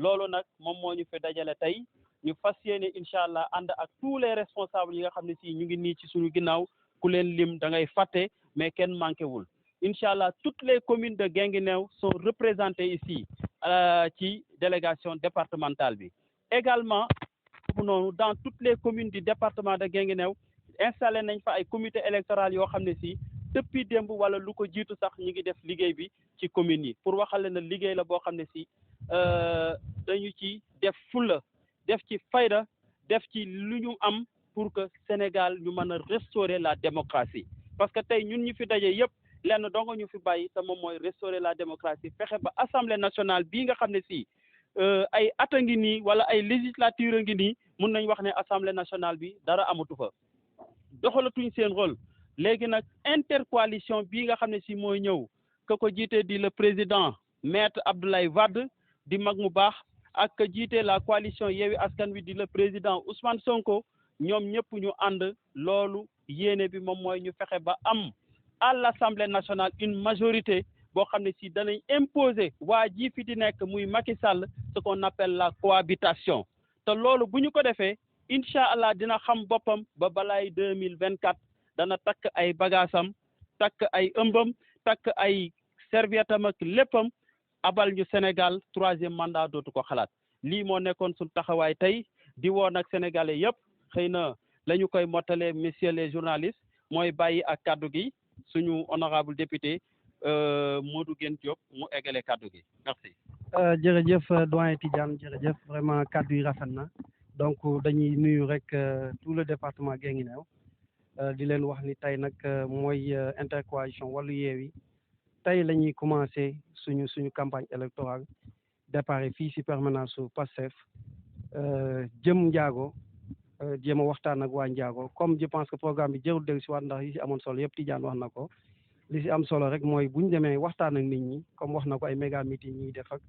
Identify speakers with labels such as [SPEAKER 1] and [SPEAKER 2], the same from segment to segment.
[SPEAKER 1] loolu nag moom moo ñu fi dajale tey ñu fas yéene incha allah ànd ak tous les responsables yi nga xam ne si ñu ngi nii ci suñu ginnaaw ku leen lim da ngay fàtte mais kenn manqué wul incha allah toutes les communes de Guinguinéo sont représentées ici ci délégation départementale bi également noonu dans toutes les communes du département de Guinguinéo installé nañ fa ay comité électoral yoo xam ne si depuis démb wala lu ko jiitu sax ñu ngi def liggéey bi ci communes yi pour waxale na liggéey la boo xam ne si dañu ci def fulla def ci fayda def ci lu ñu am pour que Sénégal ñu mën a restaurer la démocratie parce que tey ñun ñu fi daje yëpp lenn donga ñu fi bàyyi te moom mooy restaurer la démocratie fexe ba assemblée nationale bii nga xam ne si ay at a ngi nii wala ay législature a ngi nii mun nañ wax ne assemblée nationale bi dara amatu fa doxalatuñ seen rôle léegi nag intercoalition bii nga xam ne si mooy ñëw ka ko jiite di le président maître Abdoulaye Wade di mag mu baax ak ka jiite la coalition Yewwi Askan Wi di le président Ousmane Sonko ñoom ñëpp ñu ànd loolu yéene bi moom mooy ñu fexe ba am à l'Assemblée nationale une majorité boo xam ne si danañ imposer waa ji fi di nekk muy Macky Sall ce qu'on appelle la cohabitation te loolu bu ñu ko defee incha allah dina xam boppam ba balaay 2024 dana takk ay bagaasam takk ay ëmbam takk ay serviettam ak léppam abal ñu Sénégal 3e mandat dootu ko xalaat lii moo nekkoon suñu taxawaay tey di woo nag sénégalais yëpp xëy na la ñu koy mottalee messieurs les journalistes mooy bàyyi ak kaddu gi suñu honorable député Modou Guène Diop mu eggale kaddu gi merci.
[SPEAKER 2] jërëjëf doyen Tidiane jërëjëf vraiment kaddu yi rafet na donc dañuy nuyu rek tout le département Guinguinéo di leen wax ni tey nag mooy intercoalition Wallu Yewwi tey la ñuy commencé suñu campagne électorale départ fii si permanence su Pastef jëm Ndiago jéem a waxtaan ak waa Ndiago comme je pense que programme bi jërul dégg si waat ndax yi si amoon solo yëpp Tidiane wax na ko li si am solo rek mooy bu ñu demee waxtaan ak nit ñi comme wax na ko ay méga meeting ñuy def ak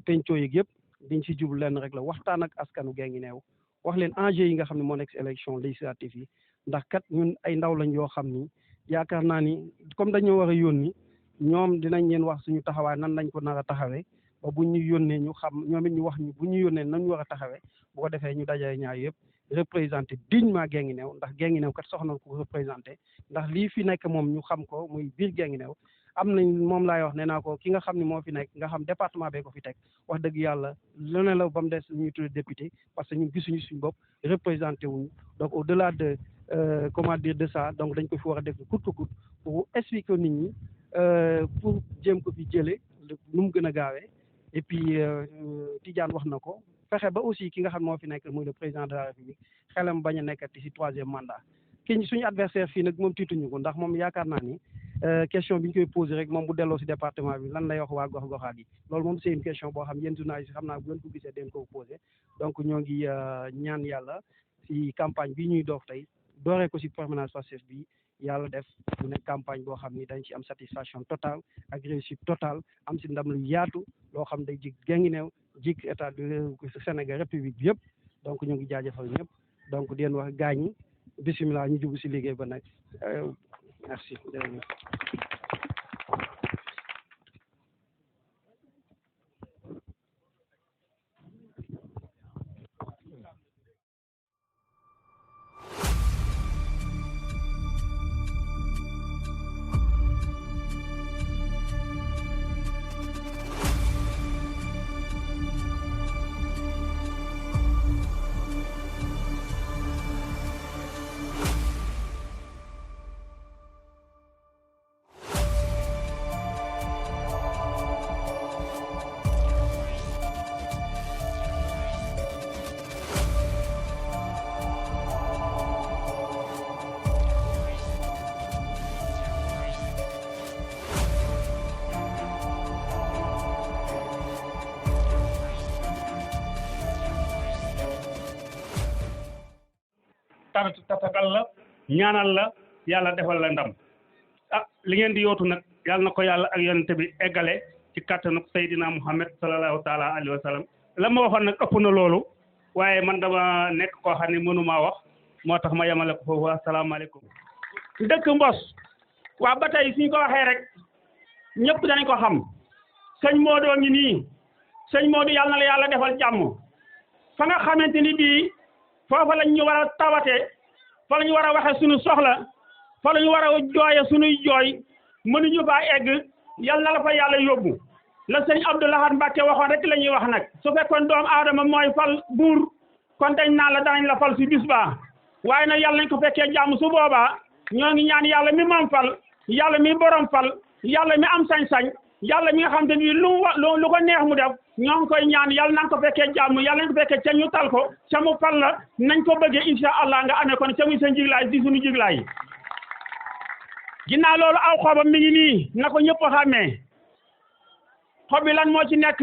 [SPEAKER 2] penco yi yëpp diñ si jublu lenn rek la waxtaan ak askanu Guinguinéo wax leen enjeu yi nga xam ne moo nekk si élection législative yi ndax kat ñun ay ndaw lañ yoo xam ni yaakaar naa ni comme dañoo war a yónni ñoom dinañ leen wax suñu taxawaay nan lañ ko nar a taxawee ba bu ñu yónnee ñu xam ñoom it ñu wax ñu bu ñu yónnee nan ñu war a taxawee bu ko defee ñu dajale ñaar yëpp représenté dignement Guinguinéo ndax Guinguinéo kat soxna ko représenté ndax lii fi nekk moom ñu xam ko muy biir Guinguinéo am nañ moom laay wax nee naa ko ki nga xam ne moo fi nekk nga xam département bee ko fi teg wax dëgg yàlla lu ne la ba mu des ñuy tuddee député parce que ñun gisuñu suñu bopp représenté wuñu donc au delà de comment dire de ça donc dañ ko fi war a def coûte que coûte pour expliquer nit ñi pour jéem ko fi jëlee nu mu gën a gaawee et puis Tidiane wax na ko fexe ba aussi ki nga xam moo fi nekk muy le président de la république xelam bañ a nekkati si 3e mandat ki suñu adversaire fii nag moom tiituñu ko ndax moom yaakaar naa ni question bi ñu koy posé rek moom bu delloo si département bi lan lay wax waa gox-goxaat yi loolu moom c'est une question boo xam yéen journalistes xam naa bu ngeen ko gisee den ko posé donc ñoo ngi ñaan yàlla si campagne bi ñuy doof tey dooree ko si permanence Pastef bi yàlla def mu nekk campagne boo xam ni dañ ci am satisfaction totale ak réussite totale am si ndam lu yaatu loo xam day jig Guinguinéo jig état du Sénégal république bi yëpp donc ñu ngi jaajëfal ñëpp donc di leen wax gaañi bisimilah ñu jubu si liggéey ba nag merci jërëjëf.
[SPEAKER 3] tatagal la ñaanal la yàlla defal la ndam ah li ngeen di yootu nag yàlla na ko yàlla ak yonente bi eggale ci kàttanu Seydina Muhammad sallallahu taala alayhi wa sallam la ma waxoon nag ëpp na loolu waaye man dama nekk koo xam ne mënumaa wax moo tax ma yemale ko foofu asalaamaaleykum. dëkk Mbos waa ba tey suñ ko waxee rek ñëpp dañ ko xam sëñ Modou ngi nii sëñ Modou yàlla na la yàlla defal jàmm fa nga xamante ni bii foofa lañ ñu war a tawate fa la ñu war a waxe suñu soxla fa la ñu war a jooye suñuy jooy mënuñu faa egg yal na la fa yàlla yóbbu la sëñ Abdou Lahad Mbacké waxoon rek la ñuy wax nag su fekkoon doomu aadama mooy fal buur kon dañ naan la danañ la fal si bis ba waaye nag yàlla nañ ko fekkee jàmm su boobaa ñoo ngi ñaan yàlla mi moom fal yàlla mi borom fal yàlla mi am sañ-sañ yàlla mi nga xam te ni lu ko neex mu def ñoo ngi koy ñaan yàlla nañ ko fekkee jàmm yàlla nañ ko fekkee ca ñu tal ko ca mu fal la nañ ko bëggee incha allah nga amee kon ca muy sa njiglaay di suñu njiglaay yi ginnaaw loolu aw xobam mi ngi nii na ko ñëpp xàmmee xob bi lan moo ci nekk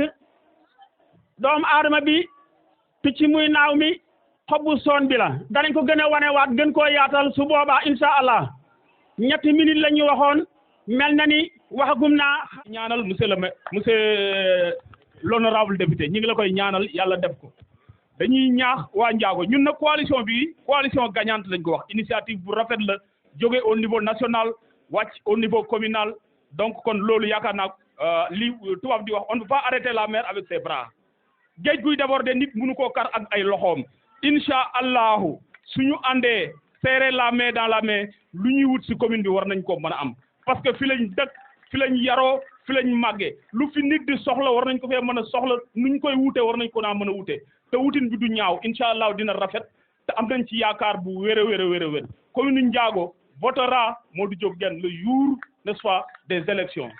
[SPEAKER 3] doomu aadama bi picc muy naaw mi xobu soon bi la danañ ko gën a wanewaat gën koo yaatal su boobaa incha allah 3 minutes la ñu waxoon mel na ni waxagum naa ñaanal monsieur l'honorable député ñu ngi la koy ñaanal yàlla def ko dañuy ñaax waa Ndiago ñun nag coalition bi coalition gagnante lañ ko wax initiative bu rafet la jóge au niveau national wàcc au niveau communal donc kon loolu yaakaar naa li tubaab di wax on ne peut pas arrêter la mer avec ses bras géej guy déborder nit mënu koo kar ak ay loxoom incha allahu suñu àndee serrer la main dans la main lu ñuy wut si commune bi war nañ ko mën a am parce que fi lañ dëkk fi lañ yaroo fi lañ màggee lu fi nit di soxla war nañ ko fee mën a soxla nuñ koy wute war nañ ko naa mën a wute te wutin bi du ñaaw incha allah dina rafet te am nañ ci yaakaar bu wér a wér a wér a wér commune Ndiago votera Modou Diop Guène le jour n'est-ce pas des élections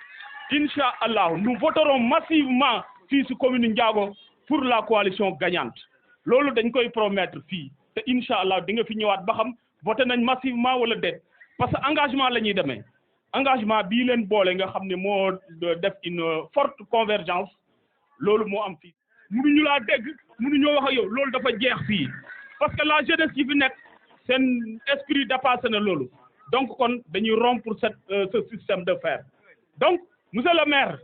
[SPEAKER 3] incha allah nous voterons massivement fii si commune Ndiago pour la coalition gagnante loolu dañ koy promettre fii te incha allah di nga fi ñëwaat ba xam voté nañ massivement wala déet parce que engagement la ñuy demee engagement bii leen boole nga xam ne moo def une forte convergence loolu moo am fii mënuñu laa dégg mënuñoo wax ak yow loolu dafa jeex fii parce que la jeunesse yi fi nekk seen esprit dépassé na loolu donc kon dañuy rompre ce système de fer donc monsieur le maire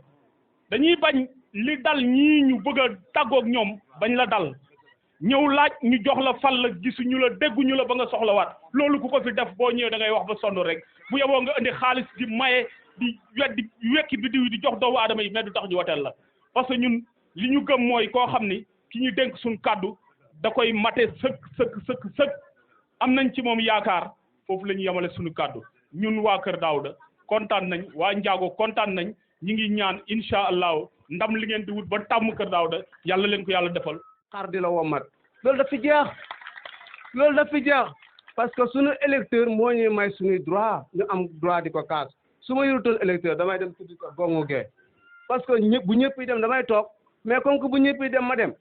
[SPEAKER 3] dañuy bañ li dal ñii ñu bëgg a tàggoog ñoom bañ la dal ñëw laaj ñu jox la fal la gisuñu la dégguñu la ba nga soxlawaat loolu ku ko fi def boo ñëwee da ngay wax ba sonn rek bu yeboo nga indi xaalis di maye di wekki bi di jox doomu aadama yi mais du tax ñu wateel la parce que ñun li ñu gëm mooy koo xam ni ki ñu dénk suñ kàddu da koy mate sëkk am nañ ci moom yaakaar foofu la ñu yemale suñu kàddu ñun waa Kër Daouda kontaan nañ waa Ndiago kontaan nañ ñi ngi ñaan incha allahu ndam li ngeen di wut ba tàmm Kër Daouda yàlla leen ko yàlla defal
[SPEAKER 4] xaar di la womat loolu daf fi jeex parce que suñu électeur moo ñuy may suñuy droit ñu am droit di ko kaas su ma yorutoon électeur damay dem tuddi ko gongu gee parce que bu ñëpp yi dem damay toog mais comme que bu ñëpp yi dem ma dem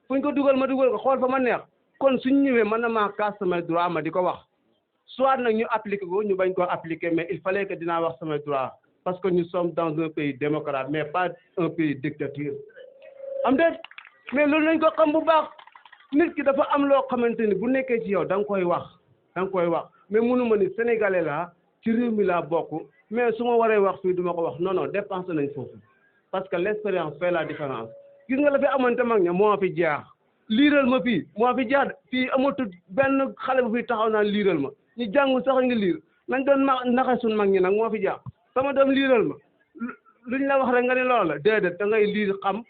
[SPEAKER 4] fu ñu ko dugal ma dugal ko xool fa ma neex kon suñu ñëwee mën na maa kaas samay droit ma di ko wax soit nag ñu appliqué ko ñu bañ koo appliqué mais il fallait que dinaa wax samay droit parce que nous sommes dans un pays démocrate mais pas un pays dictature am déet mais loolu nañ ko xam bu baax nit ki dafa am loo xamante ni bu nekkee ci yow da nga koy wax mais mënu ma ni sénégalais laa ci réew mi laa bokk mais su ma waree wax fii du ma ko wax non dépensé nañ foofu parce que l'expérience fait la différence gis nga la fi amante mag ña moo fi jeex liiral ma fii moo fi jeex fii amatul benn xale bu fi taxaw naan liiral ma ñu jàngul sax nga liir nañ doon naxe suñ mag ñi nag moo fi jeex sama doom liiral ma luñ la wax rek nga ne loolu la déedéet da ngay liir xam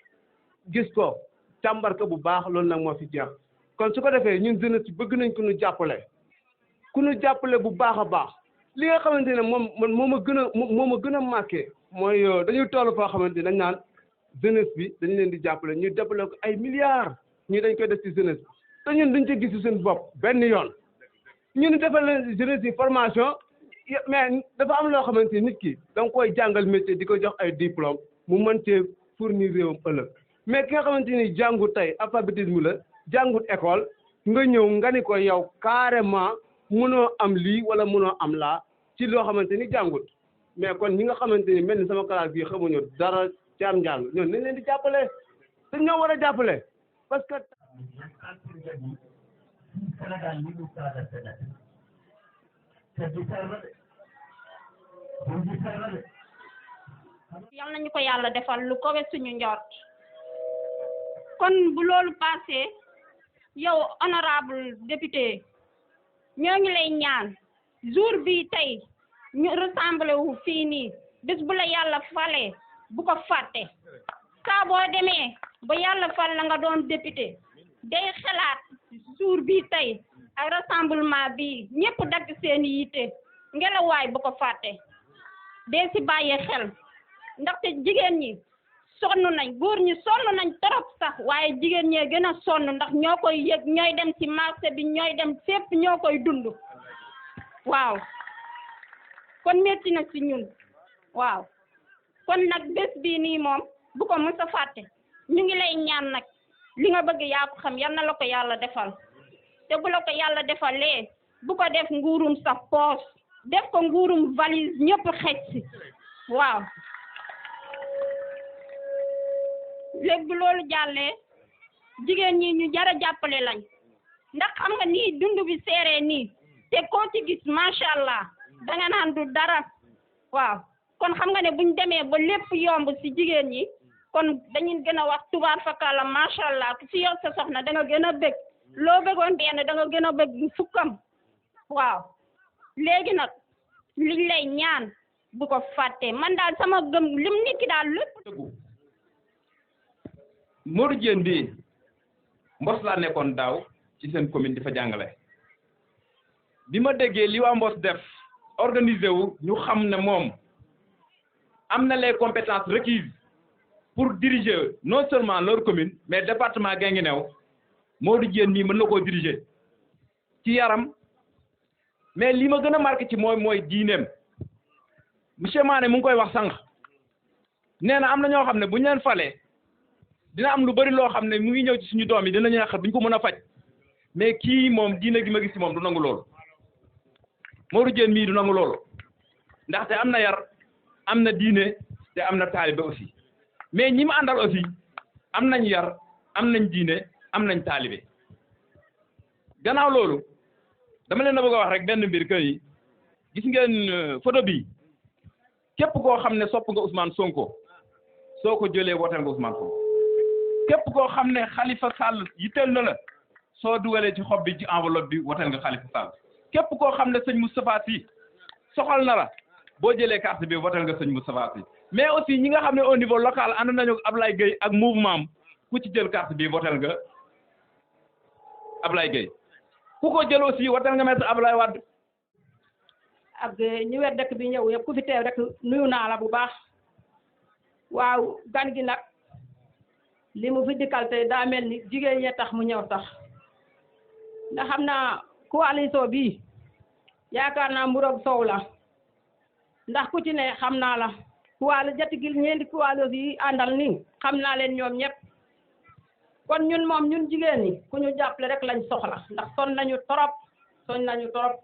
[SPEAKER 4] gis ko càmbar ko bu baax loolu nag moo fi jeex kon su ko defee ñun jeunesse ci bëgg nañ ku ñu jàppale bu baax a baax li nga xamante ne moo ma gën a marqué mooy dañuy toll foo xamante ne dañ naan jeunesse bi dañ leen di jàppale ñu développé ko ay milliards ñii dañ koy def ci jeunesse bi te ñun duñ ci gis seen bopp benn yoon ñun defal leen jeunesse yi formation mais dafa am loo xamante ni nit ki da nga koy jàngal métier di ko jox ay diplôme mu mën cee fournir réewam ëllëg mais ki nga xamante ni jàngut tey alphabétisme la jàngut école nga ñëw nga ni ko yow carrément mënoo am lii wala mënoo am laa ci loo xamante ni jàngut mais kon ñi nga xamante ni mel ni sama classe bii xamuñu dara ci am njàng ñoom nañ leen di jàppale te ñoo war a jàppale parce que
[SPEAKER 5] yal nañu ko yàlla defal lu kowe suñu njort kon bu loolu passé yow honorable député ñoo ngi lay ñaan jour bi tey ñu rassemblé wu fii nii bés bu la yàlla falee bu ko fàtte saa boo demee ba yàlla fal la nga doon député day xalaat jour bi tey ak rassemblement bi ñëpp dagg seen yitte ngelawaay bu ko fàtte dee si bàyyi xel ndaxte jigéen ñi sonn nañ góor ñi sonn nañ trop sax waaye jigéen ñee gën a sonn ndax ñoo koy yëg ñooy dem ci marché bi ñooy dem fépp ñoo koy dund waaw kon metti na ci ñun waaw kon nag bés bii nii moom bu ko mës a fàtte ñu ngi lay ñaan nag li nga bëgg yaa ko xam yal na la ko yàlla defal te bu la ko yàlla defalee bu ko def nguurum sa poos def ko nguurum valise ñëpp xej si waaw léegi bu loolu jàllee jigéen ñi ñu jara jàppale lañ ndax xam nga nii dund bi seeree nii te koo ci gis macha allah danga naan du dara waaw kon xam nga ne buñ demee ba lépp yomb ci jigéen ñi kon dañuy gën a wax tubaar fakala macha allah ku fi yor sa soxna da nga gën a bëgg loo bëggoon benn da nga gën a bëgg fukkam waaw léegi nag liñ lay ñaan bu ko fàtte man daal sama gëm lim nit ki daal lépp
[SPEAKER 6] Modou Diène bi Mbos laa nekkoon daaw ci seen commune di fa jàngale bi ma déggee li waa Mbos def organisé wu ñu xam ne moom am na les compétences requises pour diriger non seulement leur commune mais département Guinguinéo Modou Diène mii mën na koo diriger ci yaram mais li ma gën a marqué ci mooy diineem monsieur Mané mu ngi koy wax sànq nee na am na ñoo xam ne bu ñu leen falee dina am lu bari loo xam ne mu ngi ñëw ci suñu doom yi dinañu yàq duñ ko mën a faj mais kii moom diine gi ma gis ci moom du nangu loolu Modou Diène mii du nangu loolu ndaxte am na yar am na diine te am na taalibe aussi mais ñi mu àndal aussi am nañ yar am nañ diine am nañ taalibe gannaaw loolu dama leen a bëgg a wax rek benn mbir que yi gis ngeen photo bi képp koo xam ne sopp nga Ousmane Sonko soo ko jëlee wooteel nga Ousmane Sonko képp koo xam ne Khalifa Sall yitteel na la soo dugalee ci xob bi ci enveloppe bi wooteel nga Khalifa Sall képp koo xam ne sëñ Moustapha Sy soxal na la boo jëlee carte bi wooteel nga sëñ Moustapha Sy mais aussi ñi nga xam ne au niveau local ànd nañu ak Ablaye Gueye ak mouvement am ku ci jël carte bi wooteel nga Ablaye Gueye ku ko jël aussi wooteel nga maître Ablaye Wade
[SPEAKER 7] ak ñi wet dëkk bi ñëw yëpp ku fi teew rek nuyu naa la bu baax waaw gan gi nag li mu fi dikkal tey daa mel ni jigéen ñee tax mu ñëw sax ndax xam naa coalition bi yaakaar naa mburoog soow la ndax ku ci ne xam naa la ñeenti coalition yi àndal nii xam naa leen ñoom ñëpp kon ñun moom ñun jigéen ñi ku ñu jàppale rek lañ soxla ndax son nañu torop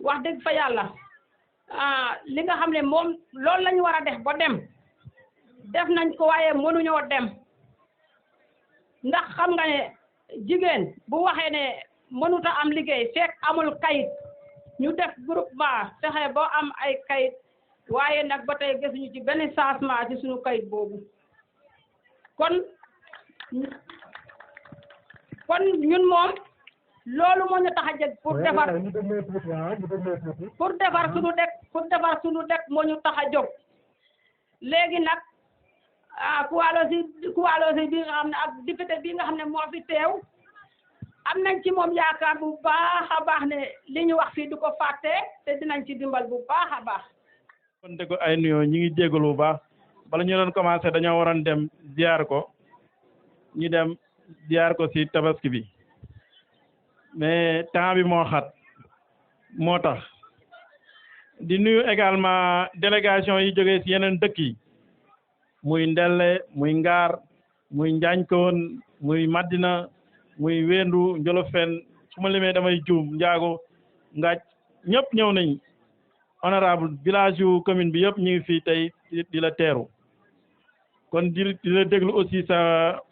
[SPEAKER 7] wax dëgg fa yàlla li nga xam ne moom loolu lañu war a def ba def nañ ko waaye mënuñoo dem ndax xam nga ne jigéen bu waxee ne mënuta am liggéey fekk amul kayit ñu def groupement fexe ba am ay kayit waaye nag ba tey gisuñu ci benn changement ci suñu kayit boobu kon ñun moom loolu moo ñu tax a jëg pour defar suñu dëkk moo ñu tax a jóg léegi nag coalition bi nga xam ne ak député bi nga xam ne moo fi teew am nañ ci moom yaakaar bu baax a baax ne li ñu wax fii du ko fàtte te dinañ ci dimbal bu baax a baax.
[SPEAKER 8] kon dégg ay nuyoo ñi ngi jégalu bu baax bala ñu doon commencé dañoo waroon dem ziar ko ñu dem ziar ko ci tabaski bi mais temps bi moo xat moo tax di nuyu également délégation yi jógee ci yeneen dëkk yi muy Ndelle muy Ngaar muy Njaañkoon muy Madina muy Wendu Njolofeen su ma limee damay juum Njaago Ngaaj ñëpp ñëw nañ honorable village yu commune bi yëpp ñu ngi fii tey di la teeru kon di la déglu aussi sa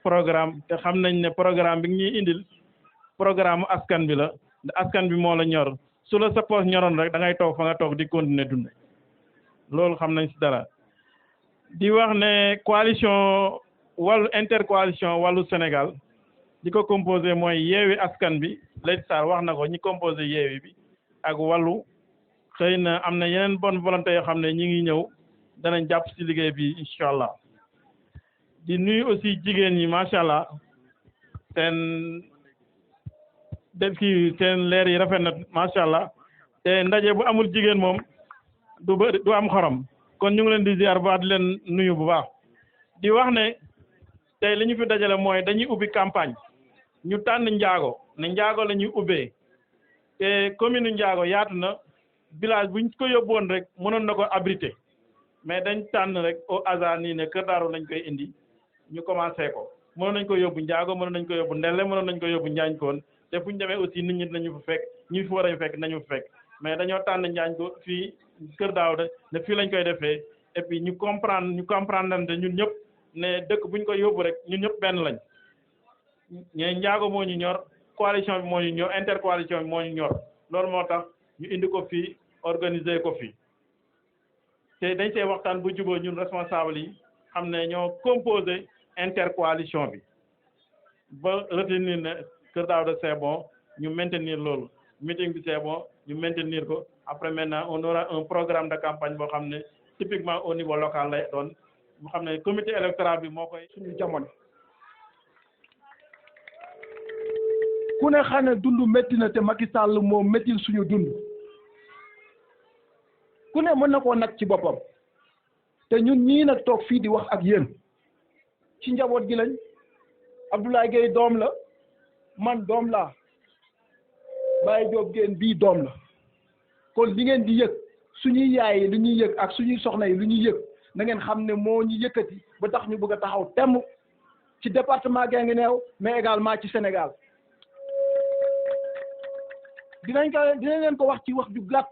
[SPEAKER 8] programme te xam nañ ne programme bi ñuy indil programme askan bi la askan bi moo la ñor su la sa poos ñoroon rek da ngay toog fa nga toog di continuer dund loolu xam nañ si dara di wax ne coalition wàllu intercoalition wàllu Sénégal di ko composé mooy yeewi askan bi Leyti Sarr wax na ko ñi composé yeewi bi ak wàllu xëy na am na yeneen bonne volonté yoo xam ne ñi ngi ñëw danañ jàpp si liggéey bi incha allah di nuyu aussi jigéen ñi macha allah seen def kii seen leer yi rafet na macha allah te ndaje bu amul jigéen moom du am xorom kon ñu ngi leen di ziar ba di leen nuyu bu baax di wax ne tey li ñu fi dajale mooy dañuy ubbi campagne ñu tànn Ndiago ne Ndiago la ñuy ubbee te commune Ndiago yaatu na village buñ ko yóbbuwoon rek mënoon na ko abriter mais dañ tànn rek au hasard nii ne Kër Daaru lañ koy indi ñu commencé ko mënoon nañ ko yóbbu Ndiago mënoon nañ ko yóbbu Ndelle mënoon nañ ko yóbbu Njaañkoon te fu ñu demee aussi nit ñi nañu fa fekk ñi fi war a fekk nañu fa fekk mais dañoo tànn Njaañkoon fii Kër Daawda ne fii lañ koy defee et puis ñu comprendre ñun ñëpp ne dëkk buñ ko yóbbu rek ñun ñëpp benn lañ ñe Ndiago moo ñu ñor coalition bi moo ñu ñor intercoalition bi moo ñu ñor loolu moo tax ñu indi ko fii organiser ko fii te dañ see waxtaan bu jubóo ñun responsable yi xam ne ñoo composé intercoalition bi ba retenir ne Kër Daawda c'est bon ñu maintenir loolu meeting bi c'est bon ñu maintenir ko après maintenant on aura un programme de campagne boo xam ne typiquement au niveau local lay doon mu xam ne comité électoral bi moo koy
[SPEAKER 9] suñu jamono ku ne xam ne dund métti na te Macky Sall moo méttil suñu dund ku ne mën na koo nag ci boppam te ñun ñii nag toog fii di wax ak yéen ci njaboot gi lañ Abdoulaye Gueye doom la man doom laa Baye Diop Guèye bii doom la kon li ngeen di yëg suñuy yaay yi lu ñuy yëg ak suñuy soxna yi lu ñuy yëg na ngeen xam ne moo ñu yëkkati ba tax ñu bëgg a taxaw temm ci département Guinguinéo mais également ci Sénégal dinañ leen ko wax ci wax ju gàtt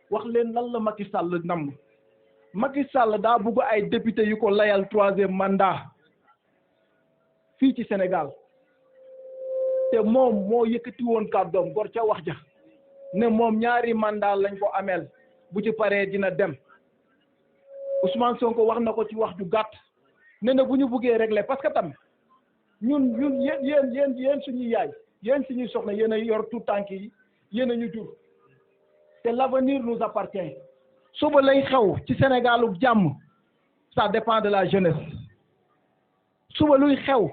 [SPEAKER 9] wax leen lan la Macky Sall namm Macky Sall daa bëgg ay député yu ko layal 3e mandat fii ci Sénégal te moom moo yëkkati woon kàddoom gor ca wax ja ne moom 2 mandat lañ ko ameel bu ci paree dina dem Ousmane Sonko wax na ko ci wax ju gàtt ne na bu ñu buggee régler parce que tam ñun yéen suñuy yaay yéen suñuy soxna yéen a yor tout tànk yi yéen a ñu jur te l'avenir nous appartient suba lay xew ci Sénégalu jàmm ça dépend de la jeunesse suba luy xew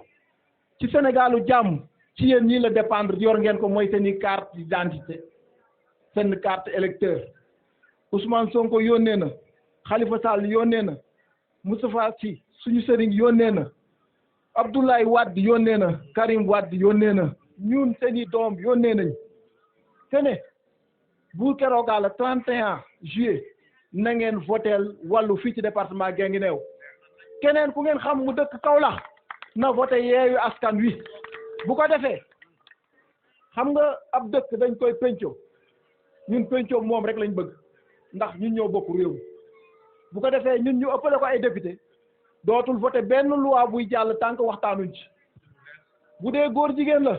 [SPEAKER 9] ci Sénégalu jàmm ci yéen ñii la dépendre yor ngeen ko mooy seeni carte d'identité seen carte électeur Ousmane Sonko yónnee na Khalifa Sall yónnee na Moustapha Sy suñu sëriñ yónnee na Abdoulaye Wade yónnee na Karim Wade yónnee na ñun seeni doom yónnee nañ te ne bu keroogaa la 31 juillet na ngeen voteel wàllu fii ci département Guinguinéo keneen ku ngeen xam mu dëkk Kaolack na voté Yewwi Askan Wi bu ko defee xam nga ab dëkk dañ koy penco ñun penco moom rek lañ bëgg ndax ñun ñoo bokk réew bu ko defee ñun ñu ëppale ko ay député dootul voté benn loi buy jàll tànk waxtaanuñ ci bu dee góor jigéen la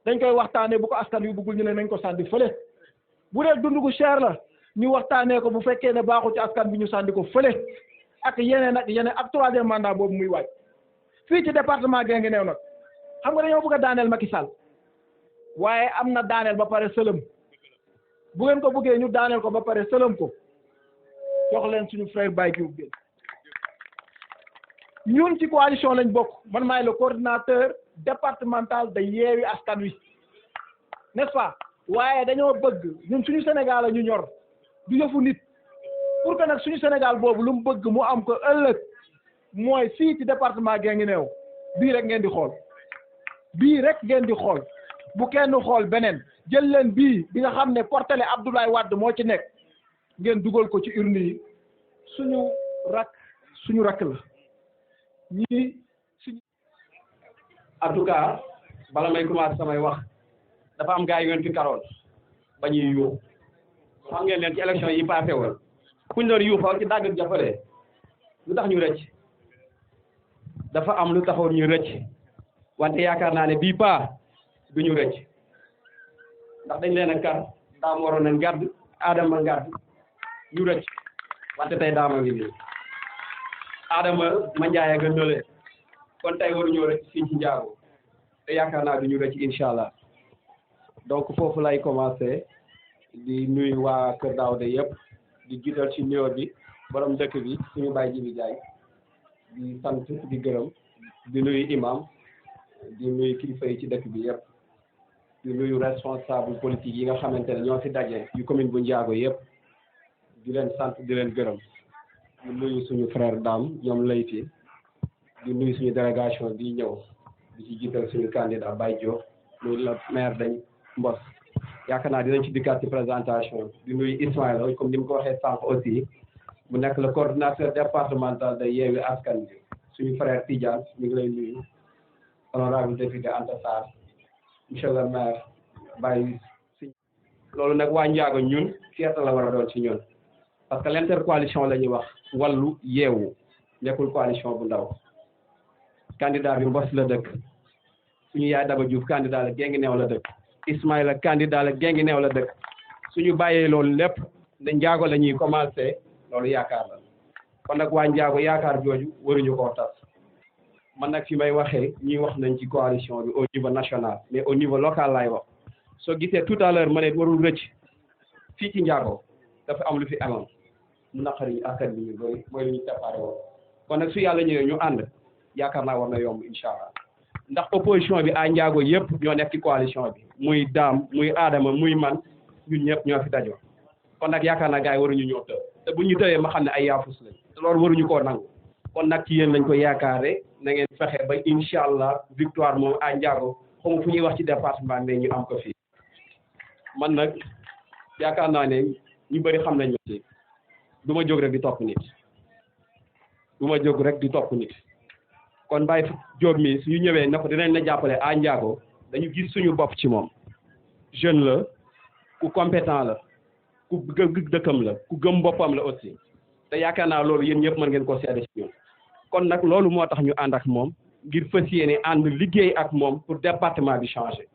[SPEAKER 9] dañ koy waxtaanee bu ko askan wi bëggul ñu ne nañ ko sànni fële bu dee dund gu cher la ñu waxtaanee ko bu fekkee ne baaxul ci askan bi ñu sànni ko fële ak yeneen ak 3e mandat boobu muy waaj fii ci département Guinguinéo nag xam nga dañoo bëgg a daaneel Macky Sall waaye am na daaneel ba pare sëlëm bu ngeen ko bëggee ñu daaneel ko ba pare sëlëm ko jox leen suñu frère Baye Diouf Guèye ñun ci coalition lañ bokk man maay le coordinateur départemental de Yewwi Askan Wi n'est-ce pas waaye dañoo bëgg ñun suñu Sénégal la ñu ñor du yëfu nit pour que nag suñu Sénégal boobu lu mu bëgg mu am ko ëllëg mooy fii ci département Guinguinéo bii rek ngeen di xool bu kenn xool beneen jël leen bii bi nga xam ne portele Abdoulaye Wade moo ci nekk ngeen dugal ko ci urne yi suñu rakk la ñii suñu.
[SPEAKER 10] en tout cas bala may commencer samay wax dafa am gars yi ngeen fi karoon ba ñuy yuux xam ngeen leen ci élection yi passé woon kuñ doon yuuxoo ci dàgg jafale lu tax ñu rëcc dafa am lu taxoon ñu rëcc wante yaakaar naa ne bii paa du ñu rëcc ndax dañ leen a kar daam waroon nañ gàdd Adama gàdd ñu rëcc wante tey daama ngi nii Adama ma njaay nga nële kon tey waruñoo rëcc fii ci Ndiago te yaakaar naa du ñu rëcc incha allah donc foofu lay commencé di nuyu waa Kër Daawda yëpp di jiital ci nuyoo bi borom dëkk bi suñu baay ji bi jaay
[SPEAKER 4] di sant di gërëm di nuyu imam di nuyu kilifa yi ci dëkk bi yëpp di nuyu responsable politique yi nga xamante ne ñoo fi daje yu commune bu Ndiago yëpp di leen sant di leen gërëm di nuyu suñu frère Dame ñoom lay fi di nuyu suñu délégation bi ñëw di ci jiital suñu candidat Baye Diop muy le maire dañ Mbos yaakaar naa dinañ ci dikkaat ci présentation di nuyu Ismaïla comme ni mu ko waxee sànq aussi mu nekk le coordinateur départemental de Yewwi Askan Wi suñu frère Tidiane ñu ngi lay nuyu honorable député Anta Sarr monsieur le maire Baye si loolu nag waa Ndiago ñun fierté la war a doon ci ñun parce que l'intercoalition la ñuy wax wàllu yeewu nekkul coalition bu ndaw candidat bi Mbos la dëkk suñu yaay Daba Diouf candidat la Guinguinéo la dëkk Ismaïla candidat la Guinguinéo la dëkk suñu bàyyee loolu lépp ne Ndiago la ñuy commencé loolu yaakaar la kon nag waa Ndiago yaakaar jooju waruñu koo tas man nag fi may waxee ñuy wax nañ ci coalition bi au niveau national mais au niveau local laay wax soo gisee tout à l'heure ma ne warul rëcc fii ci Ndiago dafa am lu fi amoon mu naqari askan bi ñu bëri mooy lu ñu séparé woon kon nag su yàlla ñëwee ñu ànd yaakaar naa war na yomb incha allah ndax opposition bi à Ndiago yëpp ñoo nekk ci coalition bi muy Dame muy Adama muy man ñun ñëpp ñoo fi dajoo kon nag yaakaar naa gars yi waruñu ñëw tëb te bu ñu tëyee ma xam ne ay yaafus lañ te loolu waruñu koo nangu kon nag ci yéen lañ ko yaakaare na ngeen fexe ba incha allah victoire moom à Ndiago xamu fu ñuy wax ci département mais ñu am ko fii man nag yaakaar naa ne ñu bëri xam nañ ci du ma jóg rek di topp nit kon Baye Diop mi suñu ñëwee na ko dinañ la jàppale à Ndiago dañu gis suñu bopp ci moom jeune la ku compétent la ku bëgg dëkkam la ku gëm boppam la aussi te yaakaar naa loolu yéen ñëpp mën ngeen ko seede ci ñun kon nag loolu moo tax ñu ànd ak moom ngir fas yéene ànd liggéey ak moom pour département bi changer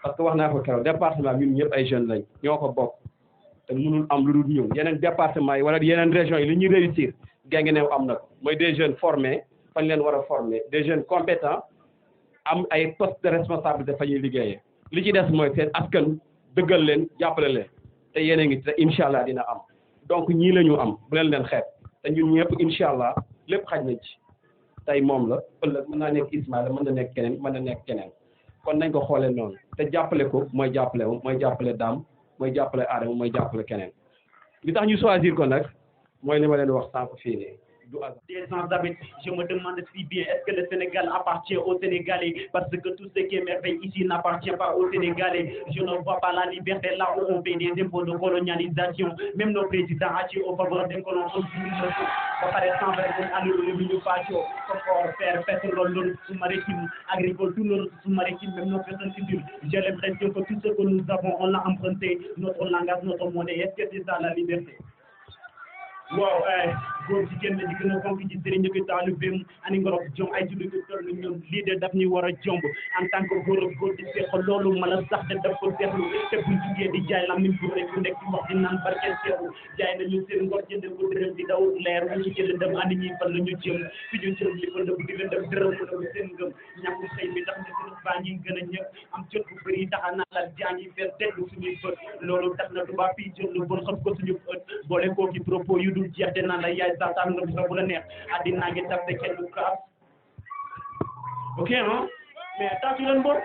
[SPEAKER 4] parce que wax naa ko keroog département bi ñun ñëpp ay jeunes lañ ñoo ko bokk te mënul am lu dul ñun yeneen département yi wala yeneen régions yi li ñuy réussir Guinguinéo am na ko mooy des jeunes formés fañ leen war a former des jeunes compétents am ay postes de responsabilité fa ñuy liggéeyee li ci des mooy seen askan dëggal leen jàppale leen te yéen a ngi te incha allah dina am donc ñii la ñu am bu leen xeeb te ñun ñëpp incha allah lépp xaj nañ ci tey moom la ëllëg mën naa nekk Ismaïla mën na nekk keneen mën na nekk keneen kon nañ ko xoolee noonu te jàppale ko mooy jàppale wu mooy jàppale Dame mooy jàppale Adama mooy jàppale keneen li tax ñu choisir ko nag mooy li ma leen wax sànq fii nii.
[SPEAKER 11] Des sans-abri, je me demande si bien est-ce que le Sénégal appartient aux Sénégalais, parce que tout ce qui est merveille ici n'appartient pas aux Sénégalais. Je ne vois pas la liberté là où on paye des impôts de colonialisation. Même nos présidents agissent au faveur des colons. Par exemple, nous faisons faire pétrole, sous-maritime, agricole, tout le sous-maritime, même nos personnes civiles. J'ai l'impression que tout ce que nous avons, on l'a emprunté, notre langage, notre monnaie. Est-ce que c'est ça la liberté? Waaw góor jigéen la di gën a fonk ci sëriñ ñu ko taalibeem ani ngorok jom ay julli ko toll ñoom lii de daf ñu war a jomb en tant que góor ak góor di seq loolu mën a sax de daf ko seetlu te buñ jugee di jaay lam nim bu rek ku nekk ci wax di naan barkeel seexu jaay nañu seen ngor jënd ko dërëm di daw leer ñu ci jënd dem ani ñi fan la ñu jëm fi ñu jëm li fa ndëb di leen dem dërëm mu dem seen ngëm ñàkku xëy mi tax na seen baa ngi gën a ñëpp am jot bu bëri taxa naa la jaa ngi fees teglu suñuy bët loolu tax na tubaab fii jël lu bon xam ko suñu ët boole koo ki propos yu dul jeex de naan la yaay saataan nga bisa bu la neex addinaa ngi taf te kenn du kaas ok mais tàccu leen boor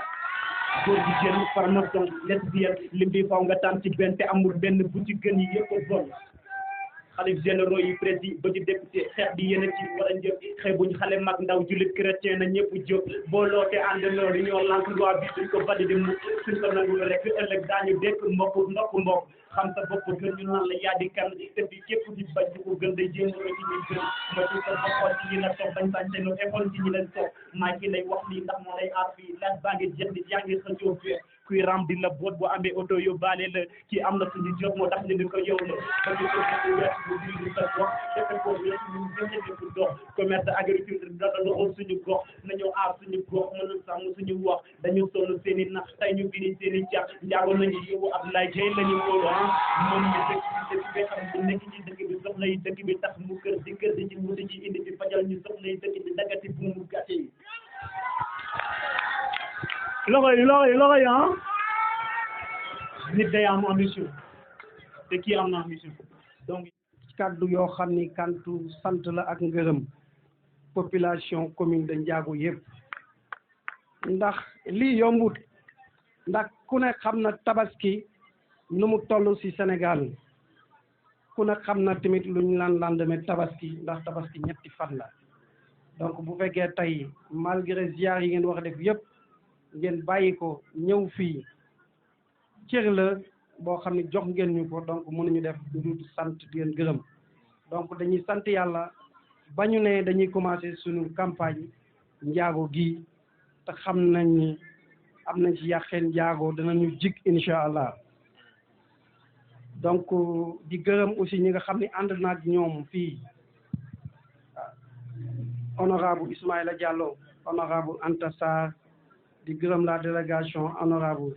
[SPEAKER 11] góor gi jën formation lesbienne lim bi faw nga tànn ci benn te amul benn bu ci gën yi yëpp bon xalif généraux yi président ba ci député xeex bi yéen a ci war a njëkk xeebuñ xale mag ndaw jullit chrétien na ñëpp jóg booloo te ànd loolu ñoo lank loi bi duñ ko validé mu suñ ko nangu rek ëllëg daañu dekk mbokk xam sa bopp gën ñu naan la yaa di kan te bi képp di bañ di ko gën day jéem a ci ñuy gën ma ci sa bopp ci ñi la toog bañ sañ te ñu école ci ñi leen toog maa ki lay wax lii ndax moo lay aar fii laaj baa ngi jeex di yaa ngi xëccoo fii kuy ram di la boot bu amee oto yóbbaale la kii am na suñu jot moo tax ñu di ko yow la ba ñu ko ci wet bu di sa gox defe ko ñu gën ko dox commerce agriculture dara doxal suñu gox nañu aar suñu gox mën a sàmm suñu wax dañu sonn seen i nax tey ñu bini seen i cax njaago nañu yow Abdoulaye Dieye lañu wóolu moom ñu dëkk bi xam bu nekk ci dëkk bi soxla yi dëkk bi tax mu kër di ci wuti ci indi bi fajal ñu soxla yi dëkk bi dagati bu mu gàtte yi loxo yi nit day am ambition te kii am na ambition
[SPEAKER 2] donc kaddu yoo xam ni kantu sant la ak ngërëm population commune de Ndiago yëpp ndax lii yombut ndax ku ne xam na tabaski nu mu toll ci Sénégal ku ne xam na tamit lu ñu laan lendemain tabaski ndax tabaski ñetti fan la donc bu fekkee tey malgré ziar yi ngeen wax def yëpp ngeen bàyyi ko ñëw fii cër la boo xam ne jox ngeen ñu ko donc mënuñu def lu sant di leen gërëm donc dañuy sant yàlla ba ñu ne dañuy commencer suñu campagne Ndiago gi te xam nañ ni am nañ ci yàqeen Ndiago danañu jig incha allah donc di gërëm aussi ñi nga xam ne ànd na ak ñoom fii honorable Ismaïla Diallo honorable Anta Sarr di gërëm la délégation honorable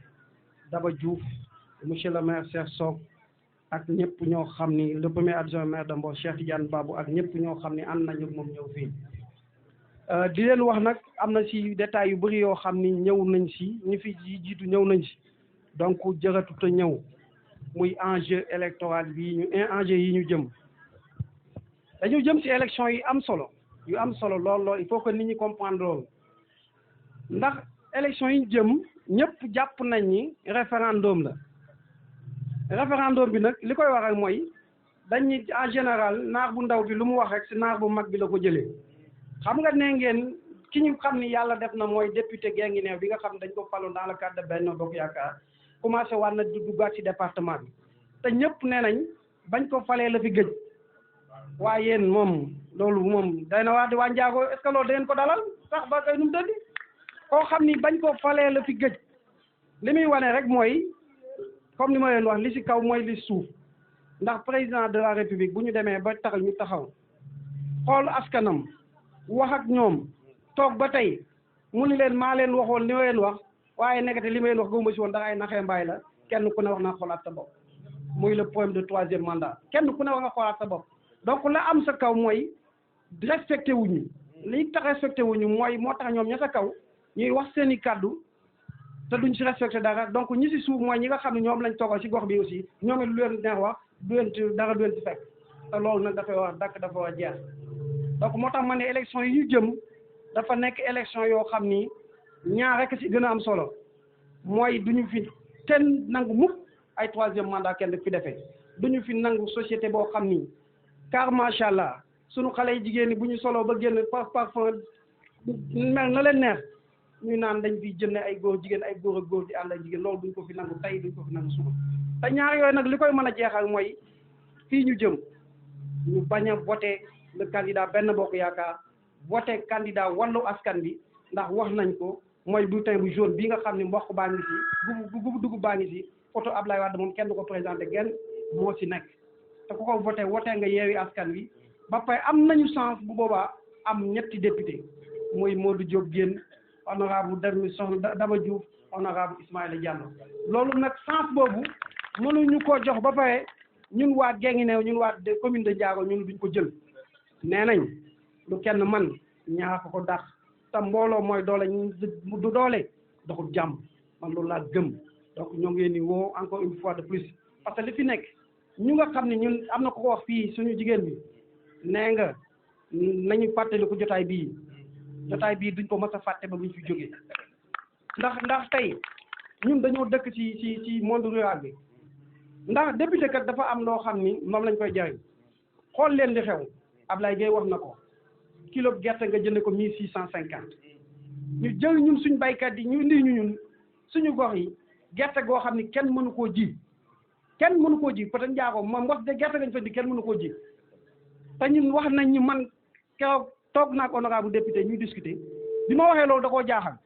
[SPEAKER 2] Daba Diouf monsieur le maire Cheikh Sock ak ñëpp ñoo xam ni le premier adjoint maire de Mbos Cheikh Tidiane Babou ak ñëpp ñoo xam ni ànd nañu moom ñëw fii di leen wax nag am na ci détails yu bëri yoo xam ni ñëw nañ ci ñi fi jiitu ñëw nañ ci donc jërëtut a ñëw muy enjeu électoral bi ñu enjeu yi ñu jëm dañu jëm ci élection yi am solo lool il faut que nit ñi comprendre loolu ndax élection yi ñu jëm ñëpp jàpp nañ ni référendum la référendum bi nag li koy waral mooy dañuy en général naar bu ndaw bi lu mu wax rek ci naar bu mag bi la ko jëlee xam nga ne ngeen ki ñu xam ni yàlla def na mooy député Guinguinéo bi nga xam ne dañ ko faloon dans le cadre de Benno Bokk Yaakaar commencé war na duggaat ci département bi te ñëpp nee nañ bañ ko falee la fi gëj waaye yéen moom loolu moom day na waa di waa Ndiago est-ce que loolu da ngeen ko dalal sax ba kay nu mu tëddi koo xam ni bañ ko falee la fi gëj li muy wane rek mooy comme ni ma leen wax li ci kaw mooy li suuf ndax président de la république bu ñu demee ba tax ñu taxaw xool askanam wax ak ñoom toog ba tey mu ni leen maa leen waxoon li ma leen wax waaye nekkate li ma leen wax gëmuma ci woon ndax ay naxee mbaay la kenn ku ne wax na xoolaat sa bopp muy le problème de troisième mandat kenn ku ne wax nga xoolaat sa bopp donc la am sa kaw mooy respecté wuñu li tax respecté wuñu mooy moo tax ñoom ña sa kaw ñuy wax seen i kàddu te duñ ci respecté dara donc ñi ci suuf mooy ñi nga xam ne ñoom lañ toogal ci gox bi aussi ñoom it lu leen neex wax du leen ci dara du leen ci fekk te loolu nag dafay wax dakk dafa war a jeex donc moo tax ma ne élection yi ñu jëm dafa nekk élection yoo xam ni ñaar rek ci gën a am solo mooy duñu fi kenn nangu mukk ay troisième mandat kenn du fi defee duñu fi nangu société boo xam ni car macha allah sunu xale yi jigéen ñi bu ñu solo ba génn parfum mel na leen neex ñu naan dañ fi jënd ay góor jigéen ay góor ak góor di ànd ak jigéen loolu duñ ko fi nangu tey duñ ko fi nangu suba te ñaar yooyu nag li koy mën a jeexal mooy fii ñu jëm ñu bañ a voté le candidat Benno Bokk Yaakaar voté candidat Wallu Askan Wi ndax wax nañ ko mooy bulletin bu jaune bi nga xam ne mboq baa ngi ci gubu dugub baa ngi ci photo Ablaye Wade moom kenn du ko présenté genn moo ci nekk te ku ko voté nga Yewwi Askan Wi ba pare am nañu chance bu boobaa am ñetti député mooy Modou Diop Guène honorable Darmi Soxna Daba Diouf honorable Ismaïla Diallo loolu nag chance boobu mënuñu ko jox ba pare ñun waa Guinguinéo ñun waa commune de Ndiago ñun duñ ko jël nee nañ lu kenn man ñaar ko dàq te mbooloo mooy doole du doole doxul jàmm man loolu laa gëm donc ñoo ngi leen di woo encore une fois de plus parce que li fi nekk ñu nga xam ne ñun am na ko wax fii suñu jigéen bi nee nga nañu fàttali ko jotaay bii duñ ko mës a fàtte ba buñ fi jógee ndax tey ñun dañoo dëkk ci monde rural bi ndax député kat dafa am loo xam ni moom lañ koy jariñ xool leen li xew Ablaye Gueye wax na ko kilo gerte nga jënd ko 1650 ñu jël ñun suñ baykat yi ñu indi ñu ñun suñu gox yi gerte goo xam ni kenn mënu koo ji peut-être Ndiago moom wax de gerte gañ fa di kenn mënu koo ji te ñun wax nañ ñu man keroog toog naag honorable député ñuy discuter bi ma waxee loolu da koo jaaxal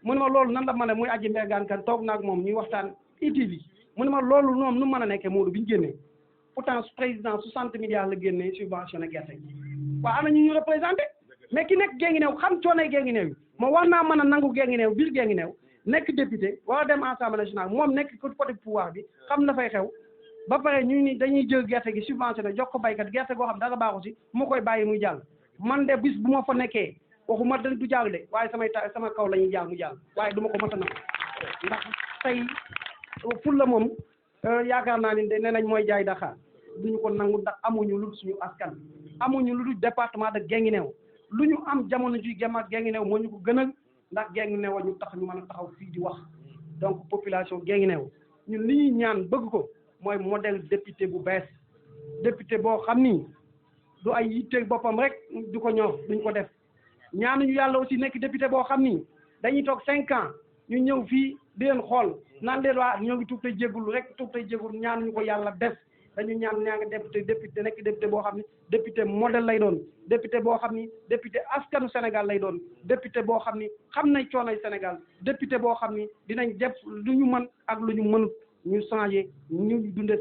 [SPEAKER 2] mu ne ma loolu nan la mën a muy aji mbergaan kan toog naag moom ñuy waxtaan ITV mu ne ma loolu noonu nu mën a nekkee Modou bi ñu génnee pourtant président 60 milliards la génnee subventionné gerte gi waaw ana ñu représenté mais ki nekk Guinguinéo xam coonay Guinguinéo yi moo war naa mën a nangu Guinguinéo biir Guinguinéo nekk député war a dem assemblée nationale moom nekk côté pouvoir bi xam na fay xew ba pare ñu ni dañuy jël gerte gi subventionné jox ko baykat gerte goo xam dara baaxu si mu koy bàyyi muy jàll man de bis bu ma fa nekkee waxuma da du jàll de waaye sama kaw la ñuy jàll mu jàll waaye du ma ko mës a nangu ndax tey ful la moom yaakaar naa ni de nee nañ mooy jaay Dakar duñu ko nangu ndax amuñu lu suñu askan amuñu lu département de Guinguinéo lu ñu am jamono ji Guinguinéo moo ñu ko gënal ndax Guinguinéo ñu tax ñu mën a taxaw fii di wax donc population Guinguinéo ñun li ñuy ñaan bëgg ko mooy modèle député bu bees député boo xam ni du ay yitte boppam rek du ko ñor duñ ko def ñaanuñu yàlla aussi nekk député boo xam ni dañuy toog 5 ans ñu ñëw fii di leen xool naan leen waa ñoo ngi tuub tey jéggul rek tuub tey jéggul ñaanuñu ko yàlla def dañu ñaan ñaa nga député nekk député boo xam ni député modèle lay doon député boo xam ni député askanu Sénégal lay doon député boo xam ni xam nañ coonay Sénégal député boo xam ni dinañ def lu ñu mën ak lu ñu mënut ñu changé ñu dundee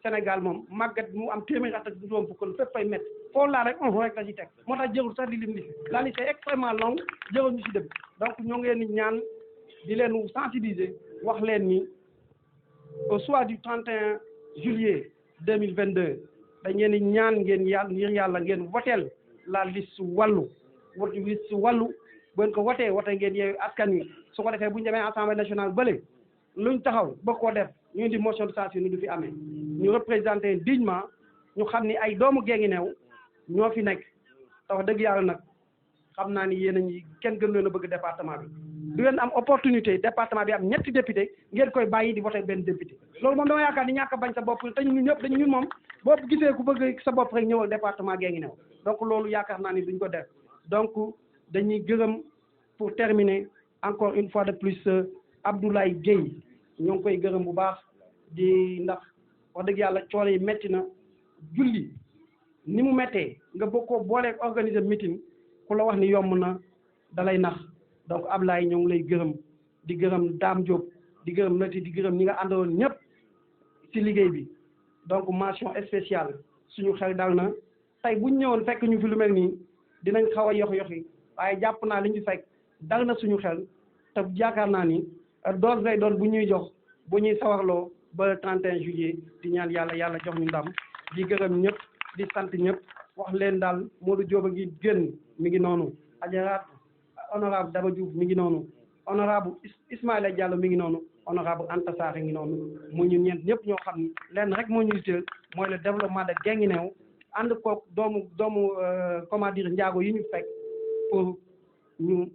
[SPEAKER 2] Sénégal moom màggat mu am téeméeri at ak juróom fukk fépp fay métti foo laa rek rek la ci teg moo tax jërul sax di lim li la liste est extrêmement longue jërul ñu si dem donc ñoo ngi leen di ñaan di leen sensibiliser wax leen ni au soir du 31 juillet 2022 dañ leen di ñaan ngeen ngir yàlla ngeen woteel la liste wàllu liste wàllu bu ngeen ko wotee ngeen Yewwi Askan Wi su ko defee bu ñu demee assemblée nationale bële luñ taxaw ba koo def ñu indi motion de censure ni du fi amee ñu représenté dignement ñu xam ni ay doomu Guinguinéo ñoo fi nekk te wax dëgg yàlla nag xam naa ni yéen a ñi kenn gën leen a bëgg département bi du ngeen am opportunité département bi am ñetti député ngeen koy bàyyi di voté benn député loolu moom dama yaakaar ni ñàkk a bañ sa bopp te ñun ñëpp dañu ñun moom boo gisee ku bëgg sa bopp rek ñëwal département Guinguinéo donc loolu yaakaar naa ni duñ ko def donc dañuy gërëm pour terminer encore une fois de plus Abdoulaye Gueye ñoo ngi koy gërëm bu baax di ndax wax dëgg yàlla coono yi métti na julli ni mu méttee nga bëgg koo booleeg organiser meeting ku la wax ni yomb na dalay nax donc Ablaye ñoo ngi lay gërëm di gërëm Dame Diop di gërëm Lati di gërëm ñi nga àndaloon ñëpp ci liggéey bi donc mention spéciale suñu xel dal na tey buñ ñëwoon fekk ñu fi lu mel nii dinañ xaw a yoxi waaye jàpp naa li ñu fekk dal na suñu xel te yaakaar naa ni dose lay doon bu ñuy jox bu ñuy sawarloo ba 31 juillet di ñaan yàlla jox ñu ndam di gërëm ñëpp di sant ñëpp wax leen daal Modou Diop a ngi génn mi ngi noonu ajaraat honorable Daba Diouf mi ngi noonu honorable Ismaïla Diallo mi ngi noonu honorable Anta Sarr ngi noonu mu ñu ñeent ñëpp ñoo xam ni lenn rek moo ñu yitteel mooy le développement de Guinguinéo ànd ko doomu comment dire njaago yi ñu fekk pour ñu